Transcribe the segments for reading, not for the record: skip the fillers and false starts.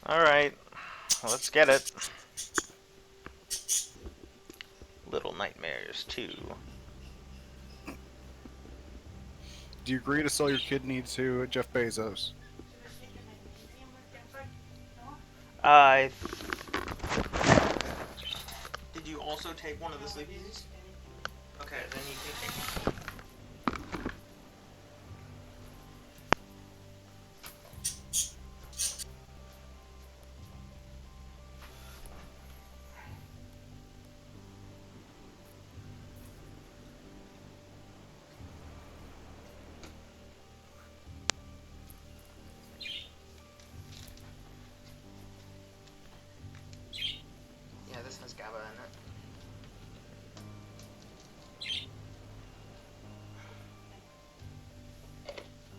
Alright, let's get it. Little Nightmares 2. Do you agree to sell your kidney to Jeff Bezos? I. Did you also take one of the sleepies? Okay, then you can take. Yeah, this has GABA in it.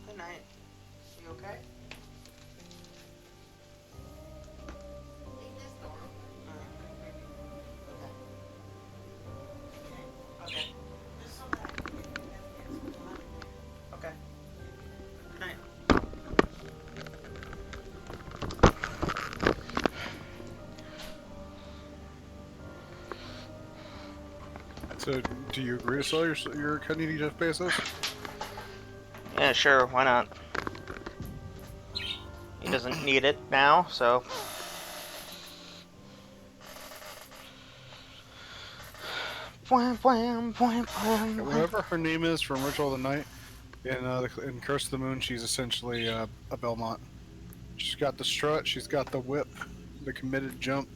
Good night. You okay? Okay. Okay. Good night. So, do you agree to sell your kidney to Jeff Bezos? Yeah, sure, why not? He doesn't need it now, so. Wham, wham, wham, wham, wham. Whatever her name is from Ritual of the Night in Curse of the Moon, she's essentially a Belmont. She's got the strut, she's got the whip, the committed jump.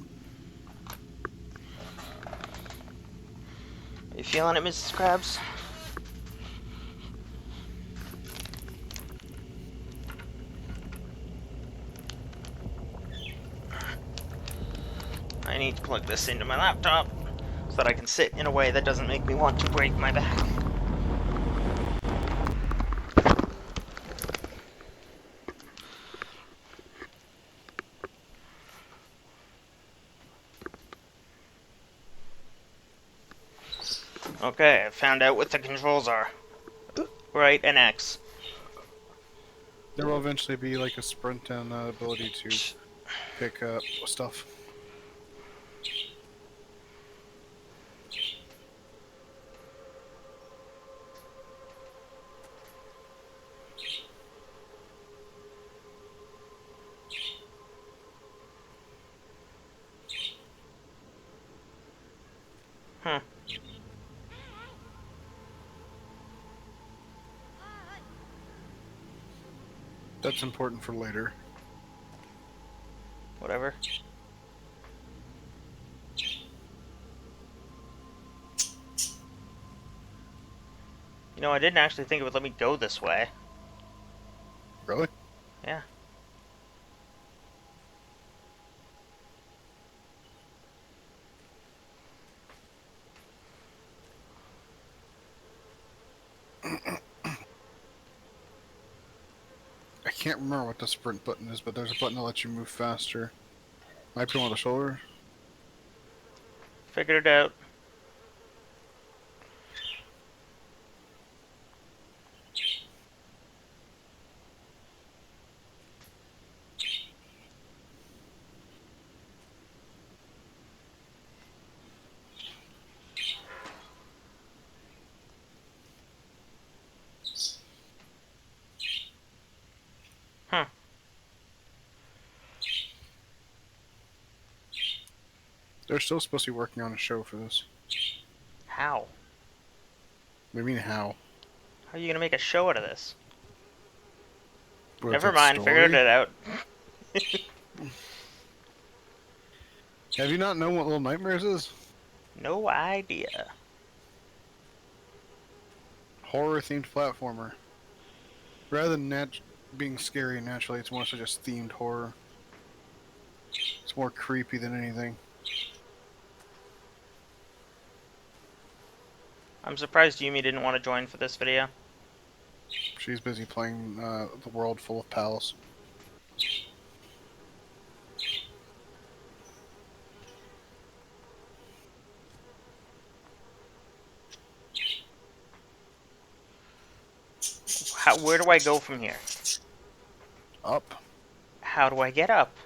You feeling it, Mrs. Krabs? I need to plug this into my laptop so that I can sit in a way that doesn't make me want to break my back. Okay, I found out what the controls are. Right, and X. There will eventually be like a sprint and ability to pick up stuff. Huh. That's important for later. Whatever. You know, I didn't actually think it would let me go this way. Really? Yeah. I can't remember what the sprint button is, but there's a button that lets you move faster. Might be on the shoulder. Figured it out. Huh. They're still supposed to be working on a show for this. How? What do you mean how? How are you gonna make a show out of this? With Never its mind, figured story? it out. Have you not known what Little Nightmares is? No idea. Horror-themed platformer. Rather than being scary naturally, it's more so just themed horror. It's more creepy than anything. I'm surprised Yumi didn't want to join for this video. She's busy playing the world full of pals. Where do I go from here? Up. How do I get up?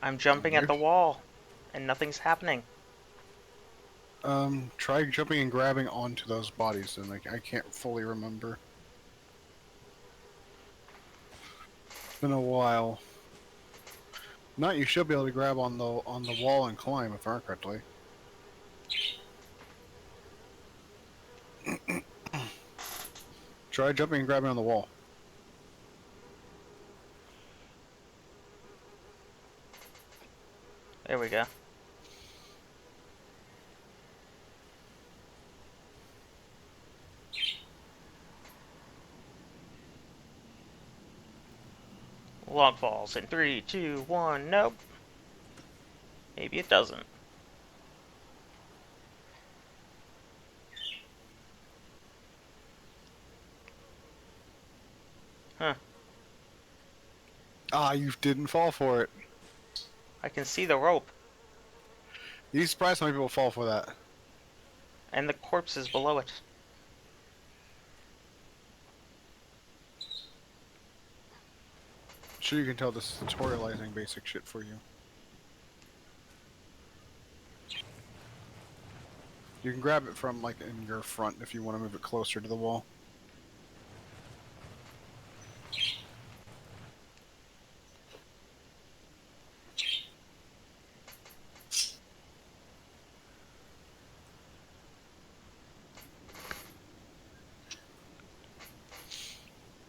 I'm jumping at the wall, and nothing's happening. Try jumping and grabbing onto those bodies, and like I can't fully remember. It's been a while. Not, you should be able to grab on the wall and climb if I remember correctly. Try jumping and grabbing on the wall. There we go. Log falls in 3, 2, 1. Nope. Maybe it doesn't. Huh. Ah, you didn't fall for it. I can see the rope. You'd be surprised how many people fall for that. And the corpses below it. Sure, you can tell this is tutorializing basic shit for you. You can grab it from like in your front if you want to move it closer to the wall.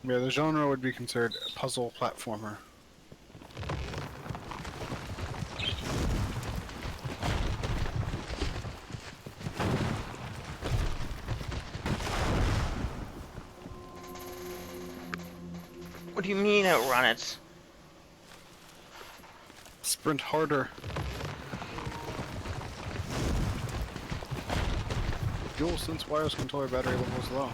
Yeah, the genre would be considered a puzzle platformer. What do you mean outrun it? Sprint harder. DualSense wireless controller battery level is low.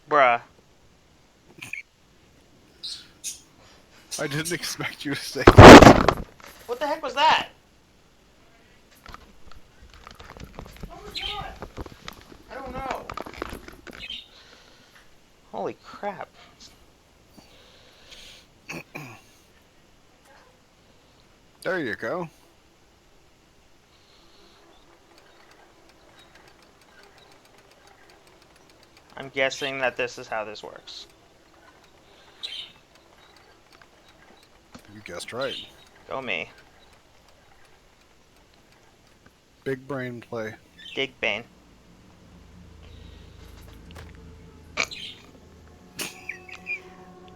Bruh. I didn't expect you to say. What the heck was that? What was that? I don't know. Holy crap. There you go. I'm guessing that this is how this works. You guessed right. Go me. Big brain play. Dig Bane.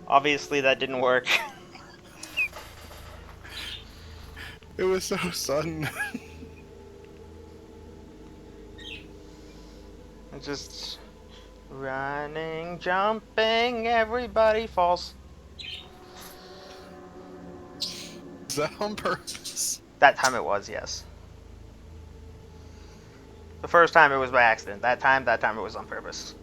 Obviously that didn't work. It was so sudden. Just running, jumping, everybody falls. Is that on purpose? That time it was, yes. The first time it was by accident. That time it was on purpose.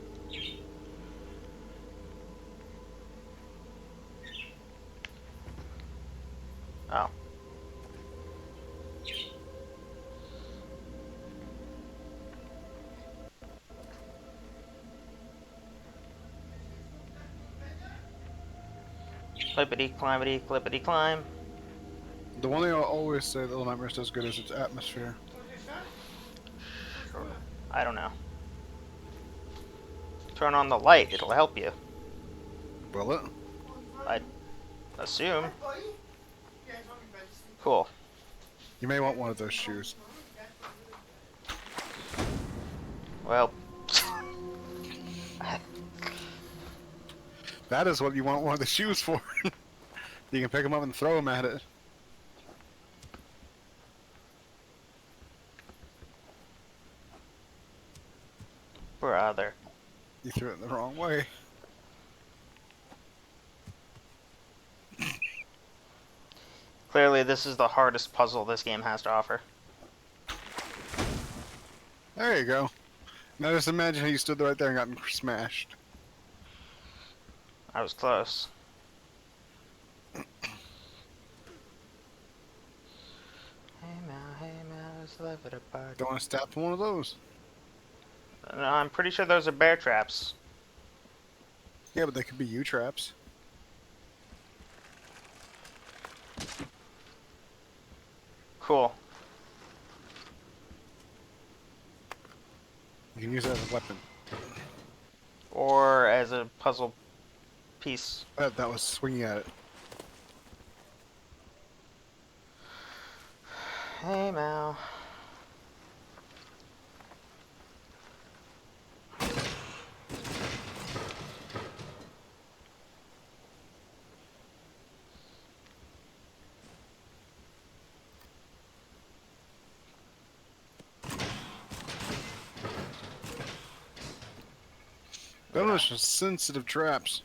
Oh. Clippity, climbity, clippity, climb. The one thing I'll always say that Little Nightmares does good is its atmosphere. I don't know. Turn on the light, it'll help you. Will it? I assume. Cool. You may want one of those shoes. Well. That is what you want one of the shoes for. You can pick them up and throw them at it. Brother. You threw it the wrong way. Clearly this is the hardest puzzle this game has to offer. There you go. Now just imagine how you stood right there and got smashed. I was close. Hey Mal, let's live it apart. Don't want to step one of those. No, I'm pretty sure those are bear traps. Yeah, but they could be U-traps. Cool. You can use that as a weapon. Or as a puzzle piece. That was swinging at it. Hey Mal. Those are sensitive traps.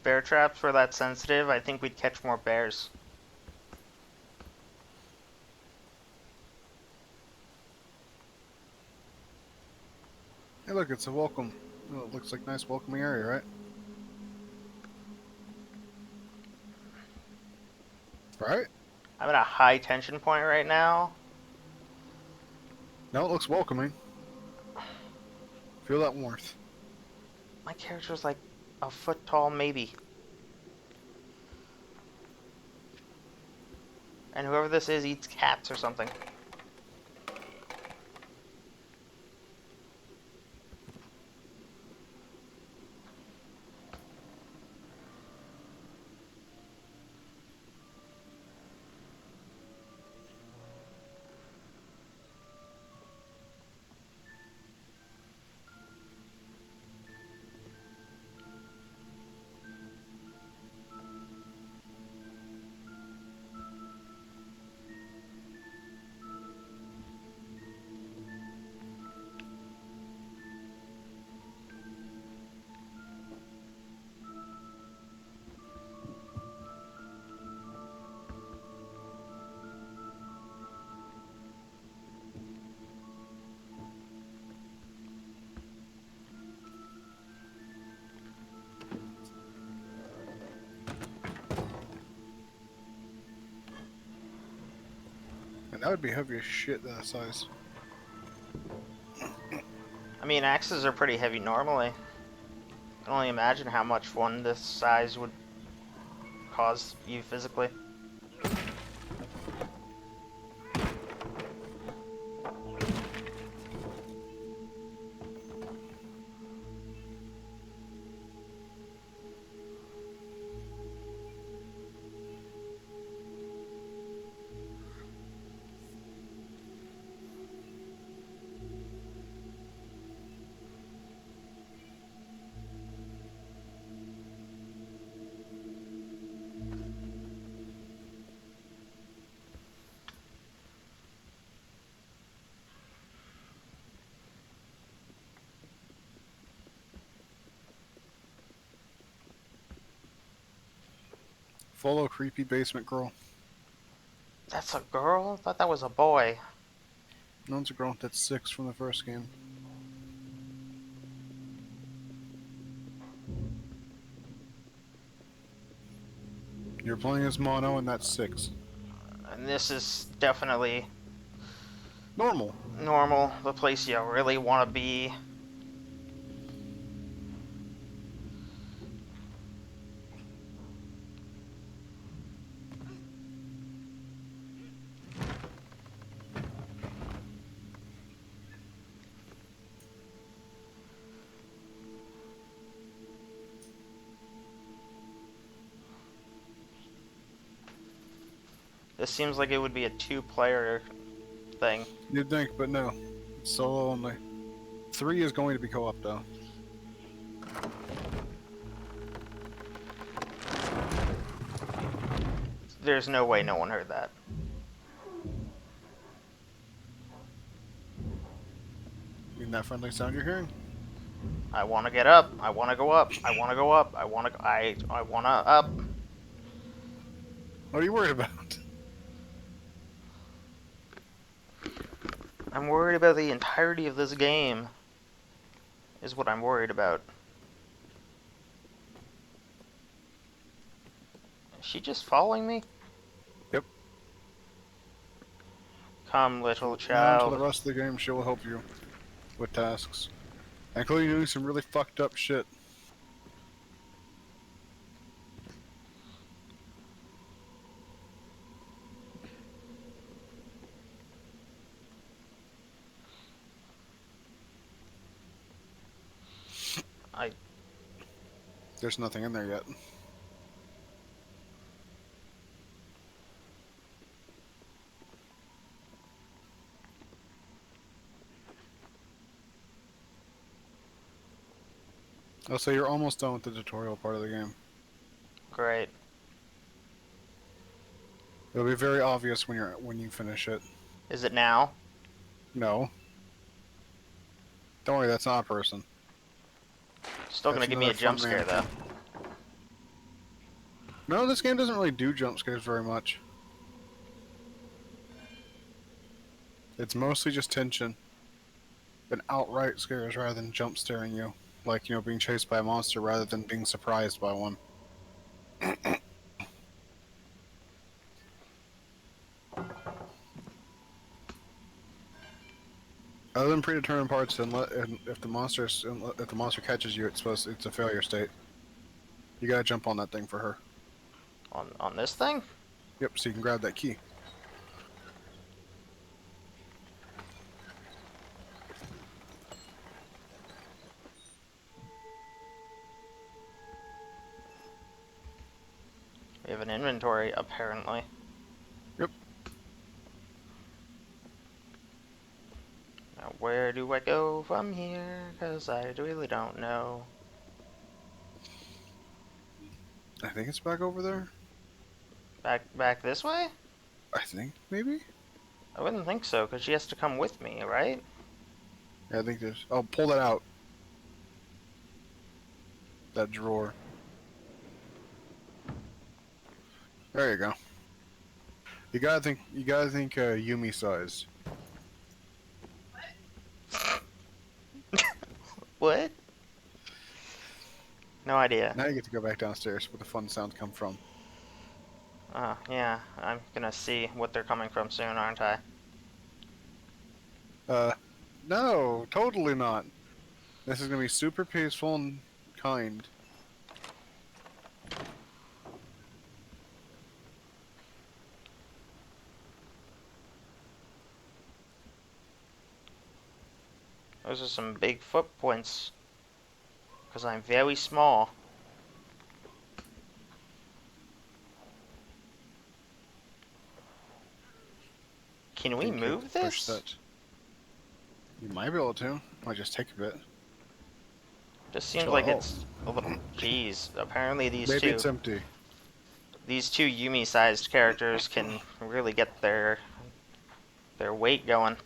Bear traps were that sensitive, I think we'd catch more bears. Hey, look, it's a welcome. Oh, it looks like a nice welcoming area, right? Right? I'm at a high tension point right now. No, it looks welcoming. Feel that warmth. My character's like a foot tall, maybe. And whoever this is eats cats or something. And that would be heavy as shit, that size. I mean, axes are pretty heavy normally. I can only imagine how much one this size would cause you physically. Follow creepy basement girl. That's a girl? I thought that was a boy. No, it's a girl. That's 6 from the first game. You're playing as Mono, and that's 6. And this is definitely Normal. normal, the place you really want to be. This seems like it would be a two-player thing. You'd think, but no. It's solo only. 3 is going to be co-op, though. There's no way no one heard that. Isn't that friendly sound you're hearing? I want to get up. I want to go up. I want to go up. I want to. I want to up. What are you worried about? I'm worried about the entirety of this game. Is what I'm worried about. Is she just following me? Yep. Come, little Now until child. the rest of the game, she will help you with tasks, including doing some really fucked up shit. There's nothing in there yet. Oh, so you're almost done with the tutorial part of the game. Great. It'll be very obvious when you finish it. Is it now? No. Don't worry, that's not a person. Still gonna That's give me a another jump fun scare though. mannequin. No, this game doesn't really do jump scares very much. It's mostly just tension and outright scares rather than jump scaring you. Like, you know, being chased by a monster rather than being surprised by one. Other than predetermined parts, and if the monster catches you, it's a failure state. You gotta jump on that thing for her. On this thing? Yep, so you can grab that key. We have an inventory, apparently. Yep. Now where do I go from here? Cause I really don't know. I think it's back over there. Back this way? I think, maybe? I wouldn't think so, cause she has to come with me, right? Yeah, I think there's... Oh, pull that out. That drawer. There you go. You gotta think Yumi size. What? No idea. Now you get to go back downstairs where the fun sounds come from. Yeah, I'm gonna see what they're coming from soon, aren't I? No, totally not. This is gonna be super peaceful and kind. Those are some big footprints. Because I'm very small. Can we Think you move have to push this? that. You might be able to. Might just take a bit. Just seems Chill like out. it's a little. Jeez. Apparently Maybe it's empty. these two Yumi-sized characters can really get their weight going.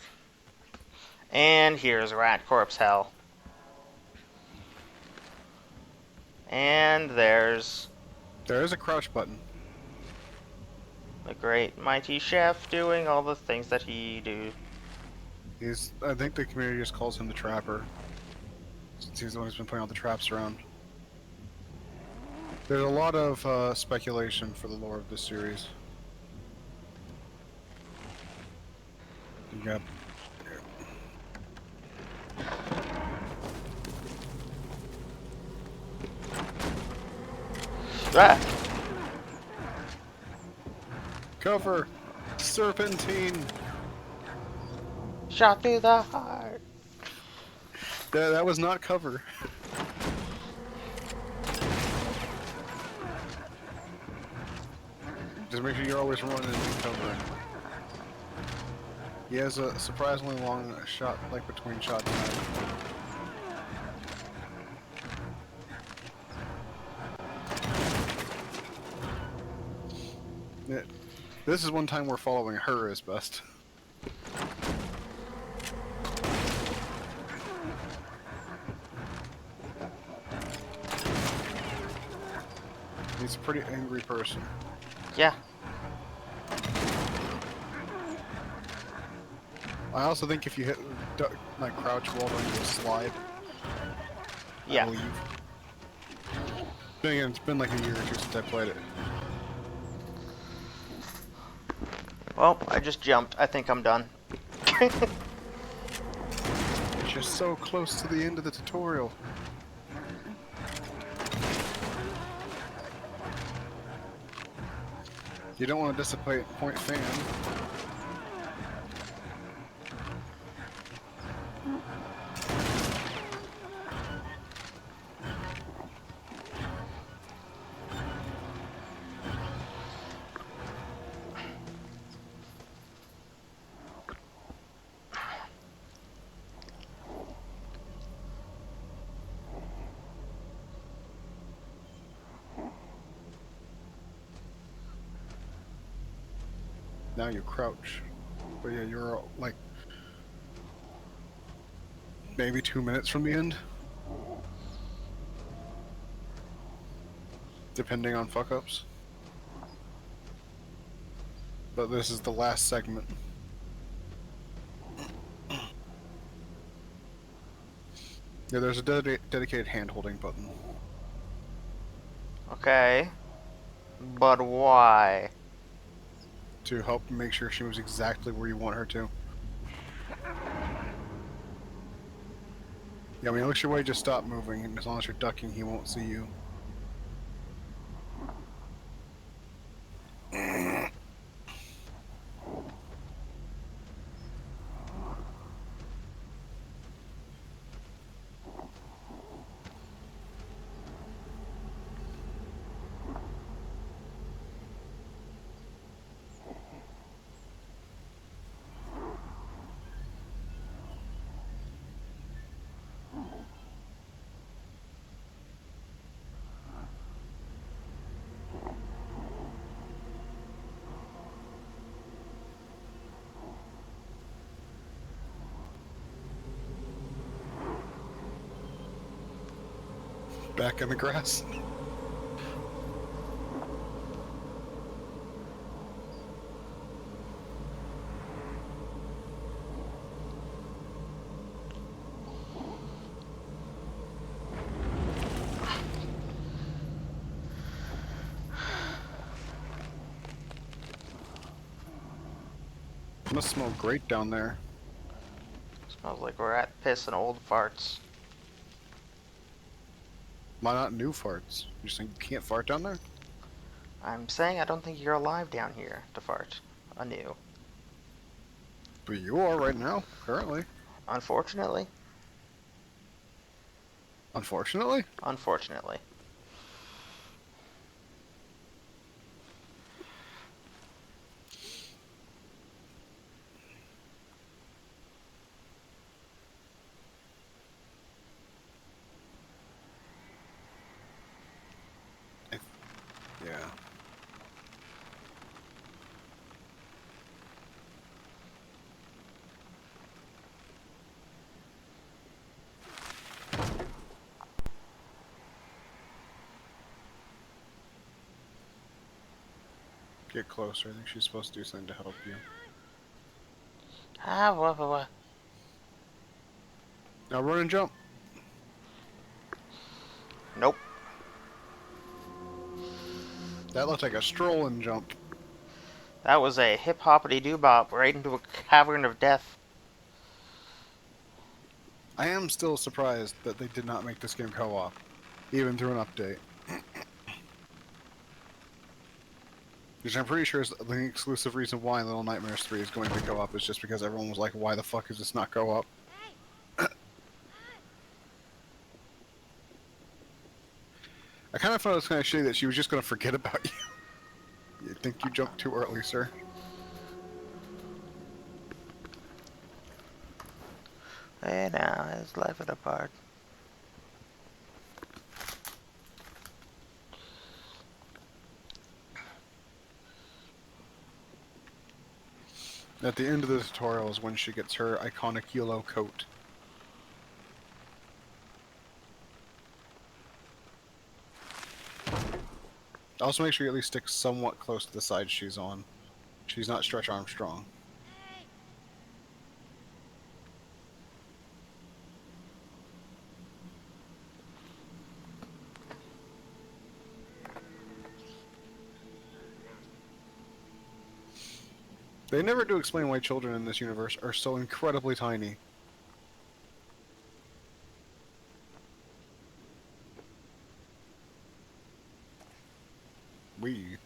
And here's Rat Corpse Hell. And there's There is a crouch button. the great mighty chef doing all the things that he do. I think the community just calls him the Trapper, since he's the one who's been putting all the traps around. There's a lot of speculation for the lore of this series. Yep. Ah! Cover! Serpentine! Shot through the heart. That was not cover. Just make sure you're always running and covering. He has a surprisingly long shot, like between shot time. This is one time we're following her as best. He's a pretty angry person. Yeah. I also think if you hit like crouch while running the slide, I Yeah. believe. Then again, it's been like a year or two since I played it. Well, I just jumped. I think I'm done. It's just so close to the end of the tutorial. You don't want to disappoint fan. Now you crouch. But yeah, you're like maybe 2 minutes from the end. Depending on fuck-ups. But this is the last segment. Yeah, there's a dedicated hand-holding button. Okay. But why? To help make sure she moves exactly where you want her to. Yeah, when he looks your way, just stop moving, and as long as you're ducking, he won't see you. Back in the grass. Must smell great down there. Smells like rat piss and old farts. Why not new farts? You just think you can't fart down there? I'm saying I don't think you're alive down here to fart anew. But you are right now, currently. Unfortunately. Unfortunately? Unfortunately. Yeah. Get closer. I think she's supposed to do something to help you. Ah, what? Now run and jump. Nope. That looked like a stroll and jump. That was a hip hoppity doo bop right into a cavern of death. I am still surprised that they did not make this game co-op, even through an update. Which I'm pretty sure is the exclusive reason why Little Nightmares 3 is going to be co-op is just because everyone was like, why the fuck is this not co-op? I kind of thought it was kind of shitty that she was just going to forget about you. You think you jumped too early, sir? Hey now, it's life it apart. At the end of the tutorial is when she gets her iconic yellow coat. Also make sure you at least stick somewhat close to the side she's on. She's not Stretch Armstrong. They never do explain why children in this universe are so incredibly tiny. We.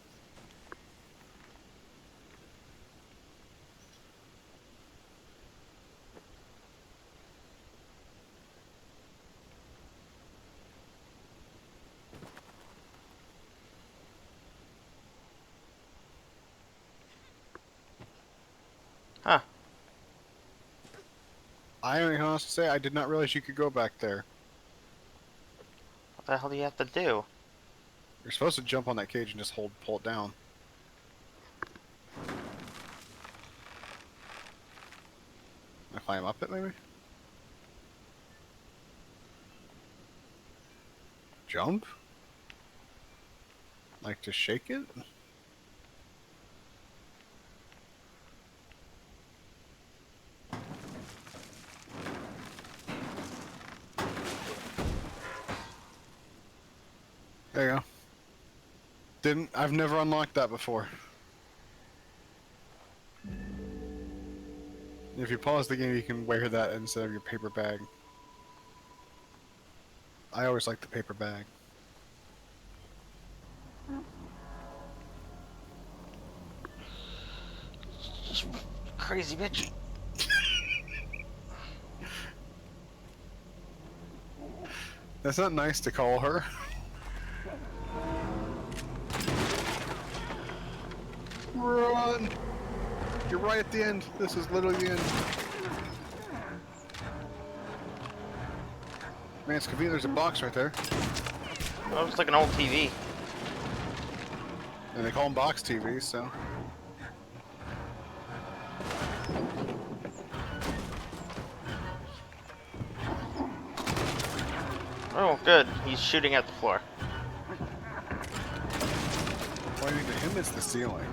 Huh. I can honestly say I did not realize you could go back there. What the hell do you have to do? You're supposed to jump on that cage and just pull it down. I climb up it maybe? Jump? Like to shake it? There you go. I've never unlocked that before. If you pause the game, you can wear that instead of your paper bag. I always like the paper bag. Crazy bitch. That's not nice to call her. Run! You're right at the end. This is literally the end. Man, it's convenient there's a box right there. Oh, it's like an old TV. And they call them box TVs, so. Oh, good. He's shooting at the floor. Pointing to him, it's the ceiling.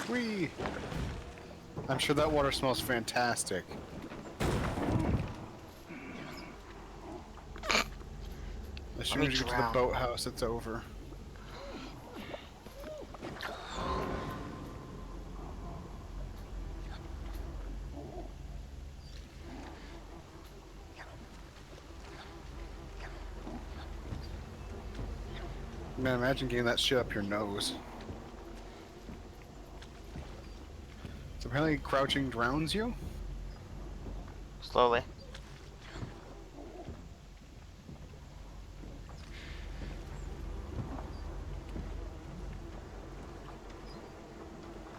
Whee! I'm sure that water smells fantastic. As soon me as you get to the drown. boathouse, it's over. Man, imagine getting that shit up your nose. So apparently crouching drowns you? Slowly.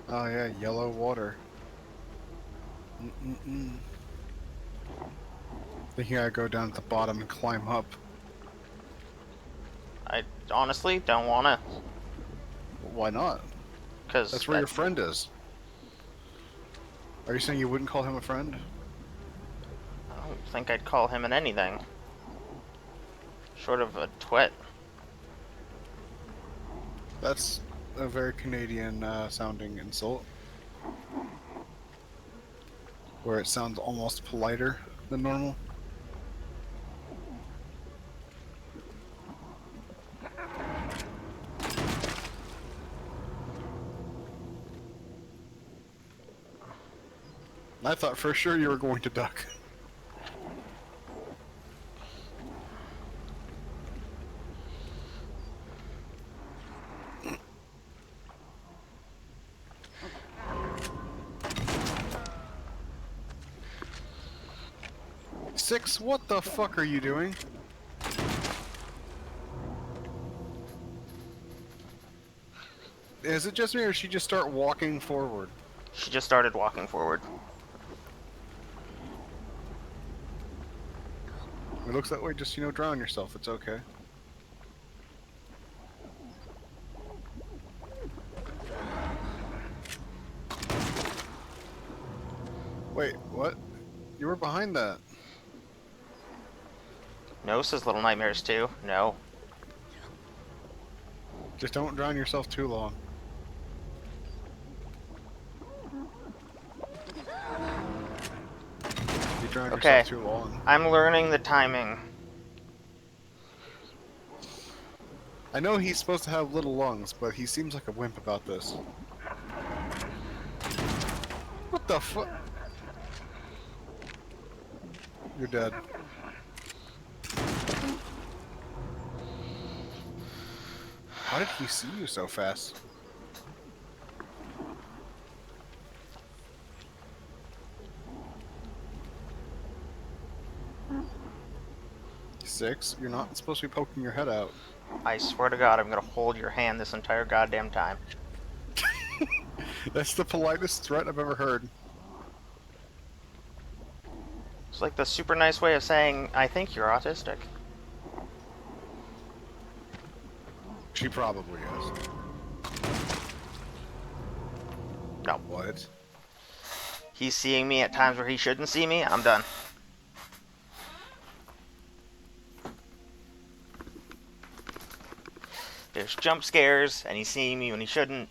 Oh yeah, yellow water. Mm-mm-mm. Thinking I'd go down at the bottom and climb up. I honestly don't wanna, Why not? cause That's where your friend is. Are you saying you wouldn't call him a friend? I don't think I'd call him an anything. Short of a twit. That's a very Canadian sounding insult. Where it sounds almost politer than normal. I thought for sure you were going to duck. Six, what the fuck are you doing? Is it just me or she just start walking forward? She just started walking forward. It looks that way, just, drown yourself, it's okay. Wait, what? You were behind that. No, says Little Nightmares 2. No. Just don't drown yourself too long. You drowned Okay. yourself too long. I'm learning the timing. I know he's supposed to have little lungs, but he seems like a wimp about this. What the fuck? You're dead. How did he see you so fast? Six? You're not supposed to be poking your head out. I swear to God, I'm gonna hold your hand this entire goddamn time. That's the politest threat I've ever heard. It's like the super nice way of saying, I think you're autistic. She probably is. No. What? He's seeing me at times where he shouldn't see me. I'm done. There's jump scares, and he's seeing me when he shouldn't.